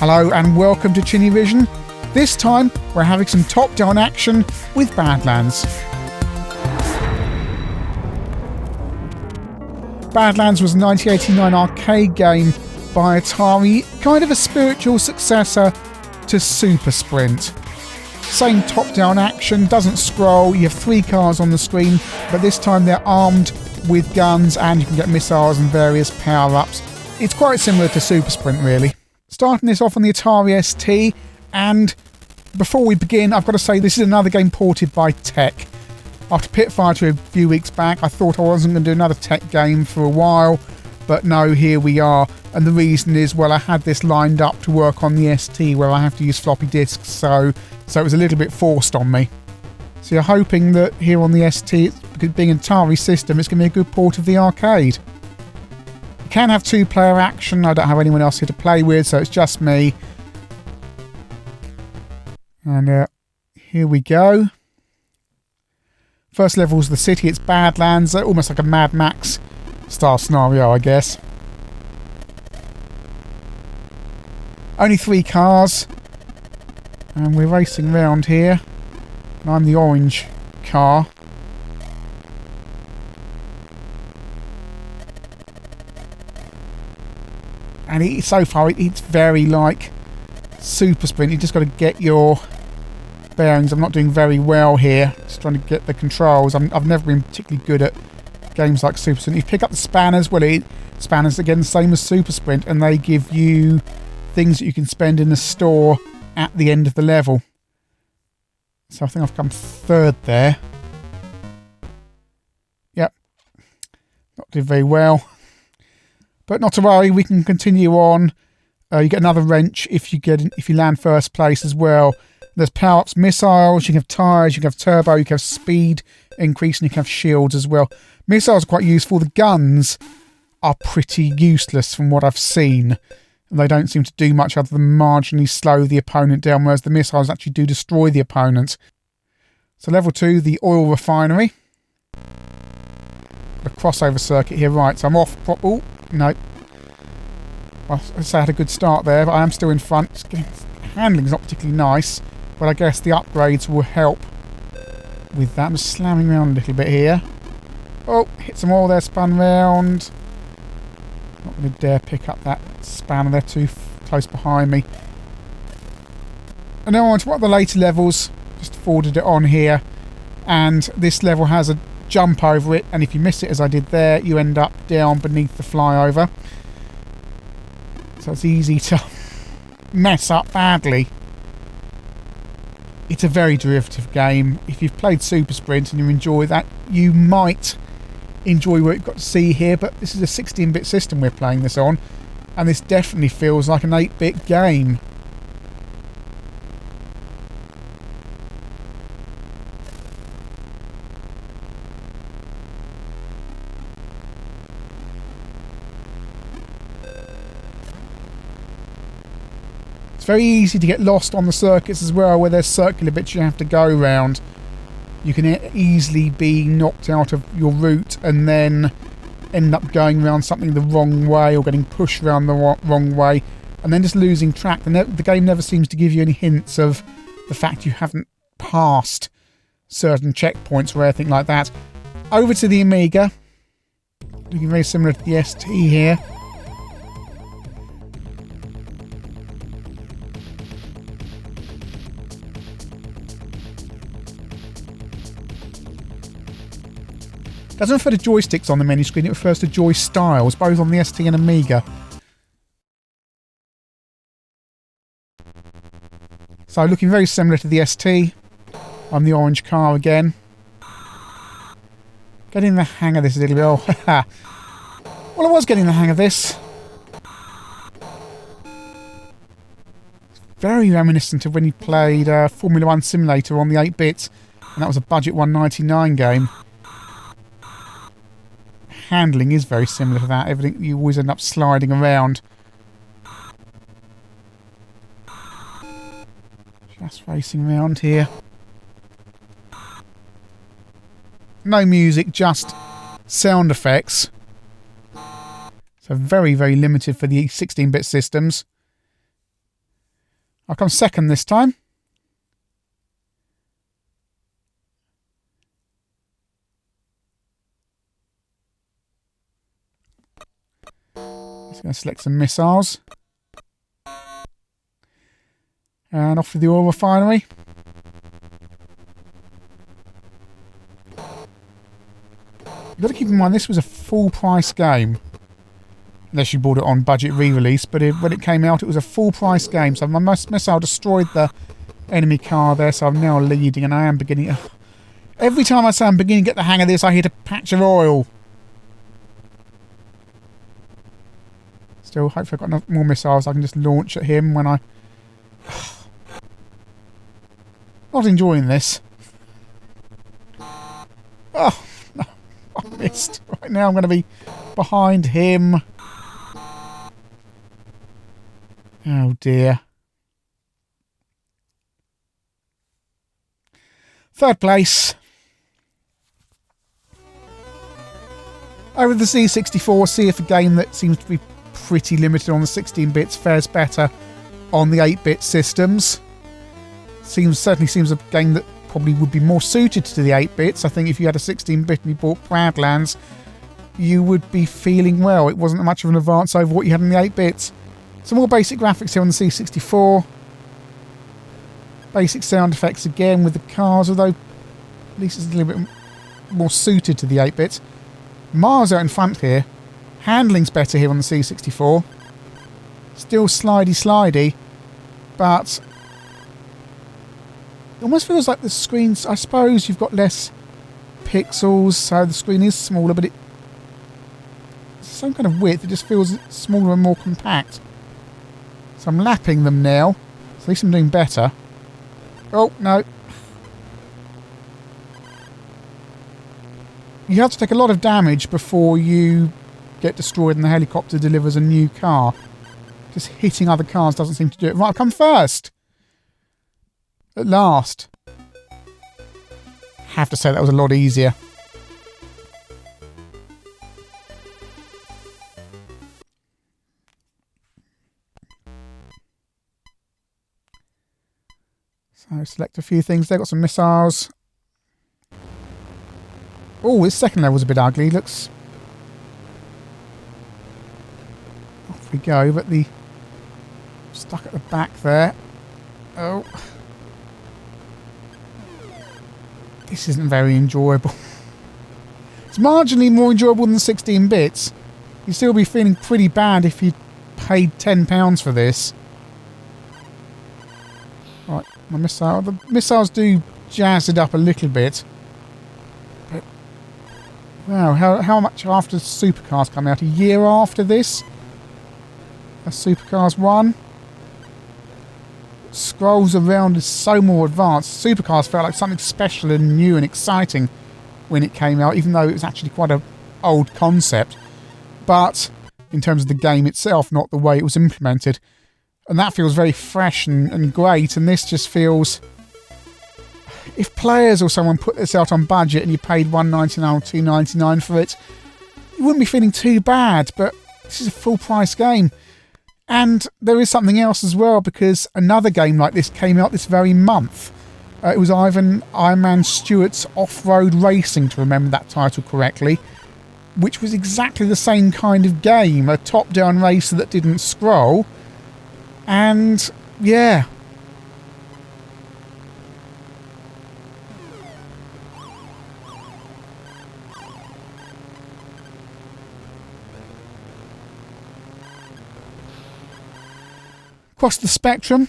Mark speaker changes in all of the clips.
Speaker 1: Hello and welcome to ChinnyVision. This time we're having some top-down action with Badlands. Badlands was a 1989 arcade game by Atari, kind of a spiritual successor to Super Sprint. Same top-down action, doesn't scroll, you have 3 cars on the screen, but this time they're armed with guns and you can get missiles and various power-ups. It's quite similar to Super Sprint really. Starting this off on the Atari ST, and before we begin I've got to say this is another game ported by Teque. After Pitfire a few weeks back I thought I wasn't going to do another Teque game for a while, but no, here we are, and the reason is, well, I had this lined up to work on the ST where I have to use floppy disks, so it was a little bit forced on me. So you're hoping that here on the ST, being an Atari system, it's going to be a good port of the arcade. You can have 2-player action. I don't have anyone else here to play with, so it's just me. And here we go. First level's the city, it's Badlands, almost like a Mad Max style scenario, I guess. Only 3 cars, and we're racing around here, and I'm the orange car. And so far it's very like Super Sprint. You just got to get your bearings. I'm not doing very well here, just trying to get the controls. I've never been particularly good at games like Super Sprint. You pick up the spanners, well, spanners again the same as Super Sprint, and they give you things that you can spend in the store at the end of the level. So I think I've come 3rd there. Yep, not doing very well, but not to worry, we can continue on. You get another wrench if you land first place as well. There's power-ups, missiles, you can have tyres, you can have turbo, you can have speed increase, and you can have shields as well. Missiles are quite useful. The guns are pretty useless from what I've seen. They don't seem to do much other than marginally slow the opponent down, whereas the missiles actually do destroy the opponent. So level 2, the oil refinery. Got a crossover circuit here, right, so I'm off. Oh, no. Well, I say I had a good start there, but I am still in front. Handling's not particularly nice, but I guess the upgrades will help with that. I'm just slamming around a little bit here. Oh, hit some oil there, spun round. Not going to dare pick up that spanner, they're too close behind me. And now on to one of the later levels, just forwarded it on here, and this level has a jump over it, and if you miss it as I did there, you end up down beneath the flyover. So it's easy to mess up badly. It's a very derivative game. If you've played Super Sprint and you enjoy that, you might enjoy what you've got to see here, but this is a 16-bit system we're playing this on, and this definitely feels like an 8-bit game. It's very easy to get lost on the circuits as well, where there's circular bits you have to go around. You can easily be knocked out of your route and then end up going around something the wrong way or getting pushed around the wrong way and then just losing track. The game never seems to give you any hints of the fact you haven't passed certain checkpoints or anything like that. Over to the Amiga. Looking very similar to the ST here. It doesn't refer to joysticks on the menu screen, it refers to joy styles, both on the ST and Amiga. So looking very similar to the ST. I'm the orange car again. Getting the hang of this a little bit. Oh, well, I was getting the hang of this. It's very reminiscent of when you played Formula 1 Simulator on the 8-bit, and that was a budget 199 game. Handling is very similar to that. Everything, you always end up sliding around. Just racing around here. No music, just sound effects. So very, very limited for the 16-bit systems. I'll come second this time. Just going to select some missiles. And off to the oil refinery. You've got to keep in mind this was a full price game. Unless you bought it on budget re-release, but when it came out it was a full price game. So my missile destroyed the enemy car there, so I'm now leading and I am beginning... Every time I say I'm beginning to get the hang of this, I hit a patch of oil. Still, hopefully I've got enough more missiles I can just launch at him when I... Not enjoying this. Oh, no, I missed. Right now I'm going to be behind him. Oh dear. Third place. Over the C64, see if a game that seems to be pretty limited on the 16-bits fares better on the 8-bit systems. Certainly seems a game that probably would be more suited to the 8-bits. I think if you had a 16-bit and you bought Badlands, you would be feeling, well, it wasn't much of an advance over what you had in the 8-bits. Some more basic graphics here on the C64. Basic sound effects again with the cars, although at least it's a little bit more suited to the 8-bits. Miles out in front here. Handling's better here on the C64. Still slidey, but it almost feels like the screens, I suppose you've got less pixels, so the screen is smaller, but it's some kind of width. It just feels smaller and more compact. So I'm lapping them now. So at least I'm doing better. Oh, no. You have to take a lot of damage before you get destroyed and the helicopter delivers a new car. Just hitting other cars doesn't seem to do it. Right, I've come first. At last. Have to say that was a lot easier. So select a few things. They've got some missiles. Oh, this second level's a bit ugly. Looks... Off we go, but the... Stuck at the back there. Oh. This isn't very enjoyable. It's marginally more enjoyable than 16 bits. You'd still be feeling pretty bad if you paid £10 for this. Right, my missile. The missiles do jazz it up a little bit. But, wow, how much after Supercars come out? A year after this? That's Supercars 1. Scrolls around is so more advanced. Supercars felt like something special and new and exciting when it came out, even though it was actually quite an old concept. But in terms of the game itself, not the way it was implemented. And that feels very fresh and great, and this just feels... If players or someone put this out on budget and you paid $1.99 or $2.99 for it, you wouldn't be feeling too bad, but this is a full price game. And there is something else as well, because another game like this came out this very month. It was Iron Man Stewart's Off-Road Racing, to remember that title correctly, which was exactly the same kind of game, a top-down racer that didn't scroll. And, yeah. Across the spectrum.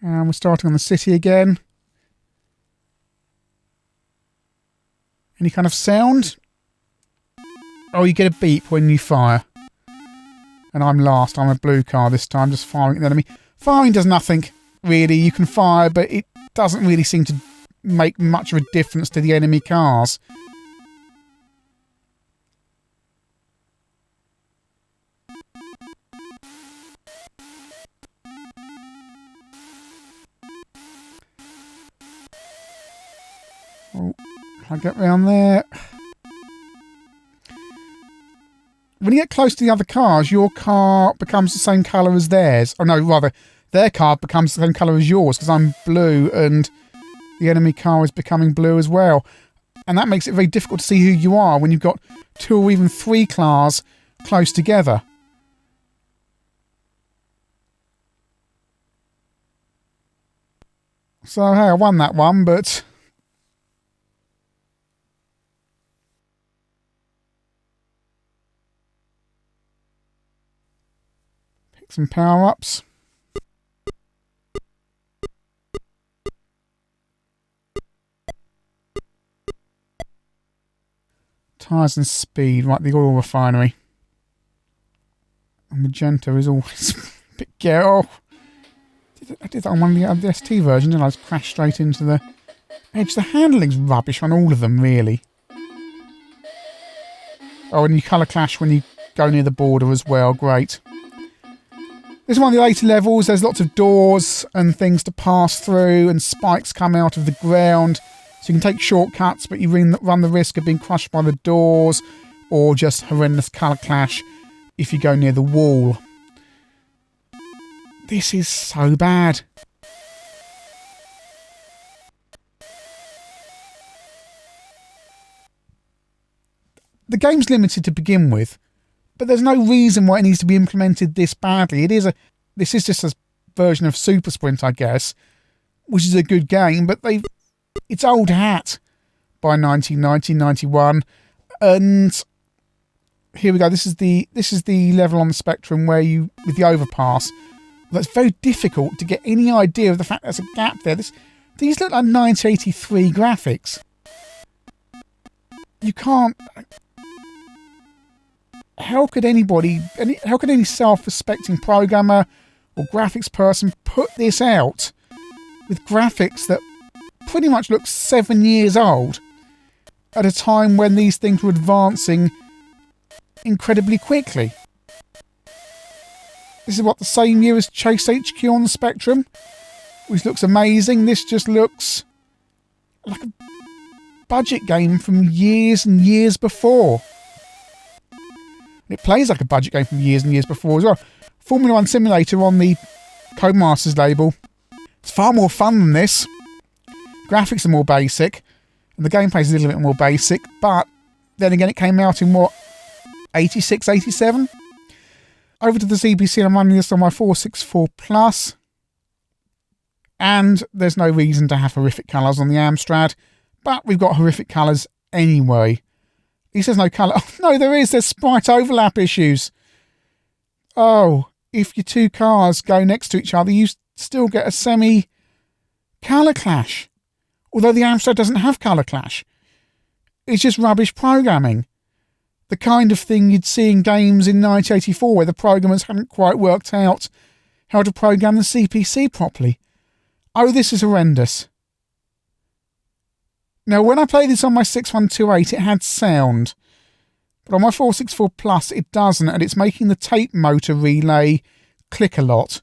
Speaker 1: And we're starting on the city again. Any kind of sound? Oh, you get a beep when you fire. And I'm last. I'm a blue car this time, just firing at the enemy. Firing does nothing, really. You can fire, but it doesn't really seem to make much of a difference to the enemy cars. Oh, Can I get round there? When you get close to the other cars, your car becomes the same colour as theirs. Oh no, rather, their car becomes the same colour as yours because I'm blue and the enemy car is becoming blue as well. And that makes it very difficult to see who you are when you've got 2 or even 3 cars close together. So, hey, I won that one, but... pick some power-ups. Tyres and speed, right, the oil refinery. And magenta is always a bit ghetto. I did that on one of the ST version, and I just crashed straight into the edge. The handling's rubbish on all of them, really. Oh, and you colour clash when you go near the border as well. Great. This is one of the later levels. There's lots of doors and things to pass through, and spikes come out of the ground. So you can take shortcuts, but you run the risk of being crushed by the doors, or just horrendous colour clash if you go near the wall. This is so bad. The game's limited to begin with, but there's no reason why it needs to be implemented this badly. This is just a version of Super Sprint, I guess, which is a good game, but it's old hat by 1990-91, and here we go. This is the level on the Spectrum where you, with the overpass, that's very difficult to get any idea of the fact there's a gap there. These look like 1983 graphics. You can't... How could any self-respecting programmer or graphics person put this out with graphics that pretty much look 7 years old at a time when these things were advancing incredibly quickly? This is what, the same year as Chase HQ on the Spectrum, which looks amazing. This just looks like a budget game from years and years before. It plays like a budget game from years and years before as well. Formula 1 Simulator on the Codemasters label. It's far more fun than this. Graphics are more basic, and the gameplay is a little bit more basic, but then again it came out in what, 86, 87? Over to the CPC, and I'm running this on my 464 Plus. And there's no reason to have horrific colours on the Amstrad, but we've got horrific colours anyway. He says no colour. Oh, no, there is. There's sprite overlap issues. Oh, if your 2 cars go next to each other, you still get a semi-colour clash. Although the Amstrad doesn't have colour clash. It's just rubbish programming. The kind of thing you'd see in games in 1984 where the programmers hadn't quite worked out how to program the CPC properly. Oh, this is horrendous. Now, when I played this on my 6128, it had sound. But on my 464 Plus, it doesn't, and it's making the tape motor relay click a lot.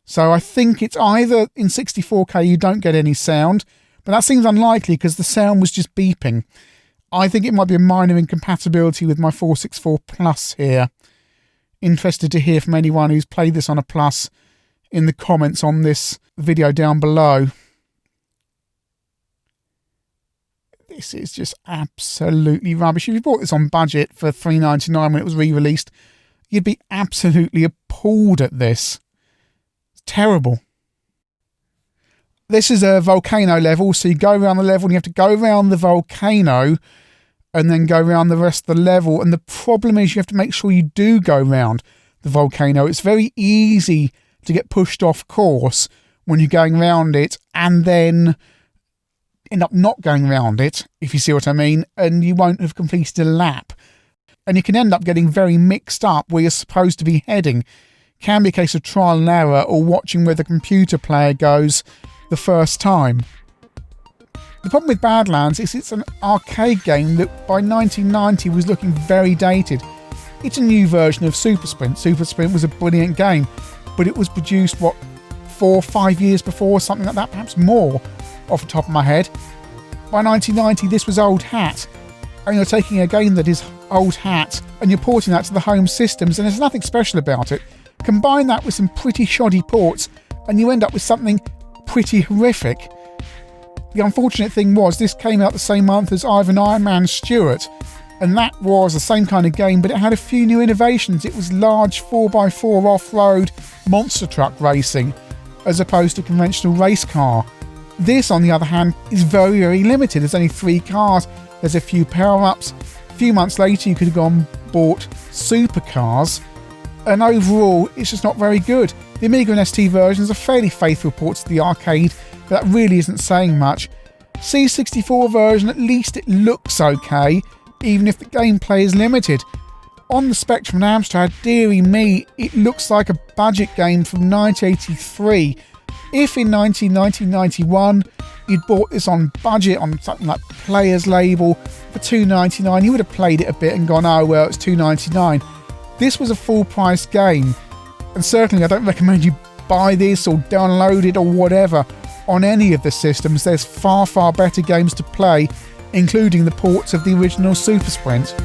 Speaker 1: So I think it's either in 64K you don't get any sound, but that seems unlikely because the sound was just beeping. I think it might be a minor incompatibility with my 464 Plus here. Interested to hear from anyone who's played this on a Plus in the comments on this video down below. This is just absolutely rubbish. If you bought this on budget for $3.99 when it was re-released, you'd be absolutely appalled at this. It's terrible. This is a volcano level, so you go around the level and you have to go around the volcano and then go around the rest of the level. And the problem is you have to make sure you do go around the volcano. It's very easy to get pushed off course when you're going around it and then end up not going around it, if you see what I mean, and you won't have completed a lap. And you can end up getting very mixed up where you're supposed to be heading. Can be a case of trial and error or watching where the computer player goes the first time. The problem with Badlands is it's an arcade game that by 1990 was looking very dated. It's a new version of Super Sprint. Super Sprint was a brilliant game, but it was produced, 4 or 5 years before, something like that, perhaps more, off the top of my head. By 1990, this was old hat, and you're taking a game that is old hat and you're porting that to the home systems, and there's nothing special about it. Combine that with some pretty shoddy ports and you end up with something pretty horrific. The unfortunate thing was this came out the same month as Ivan Iron Man Stewart, and that was the same kind of game, but it had a few new innovations. It was large 4x4 off-road monster truck racing as opposed to conventional race car. This, on the other hand, is very, very limited. There's only 3 cars, there's a few power-ups. A few months later you could have gone and bought supercars, and overall it's just not very good. The Amiga and ST versions are fairly faithful ports to the arcade, but that really isn't saying much. C64 version, at least it looks okay, even if the gameplay is limited. On the Spectrum and Amstrad, dearie me, it looks like a budget game from 1983. If in 1991 you'd bought this on budget on something like Player's Label for $2.99, you would have played it a bit and gone, oh well, it's $2.99. This was a full price game, and certainly I don't recommend you buy this or download it or whatever on any of the systems. There's far, far better games to play, including the ports of the original Super Sprint.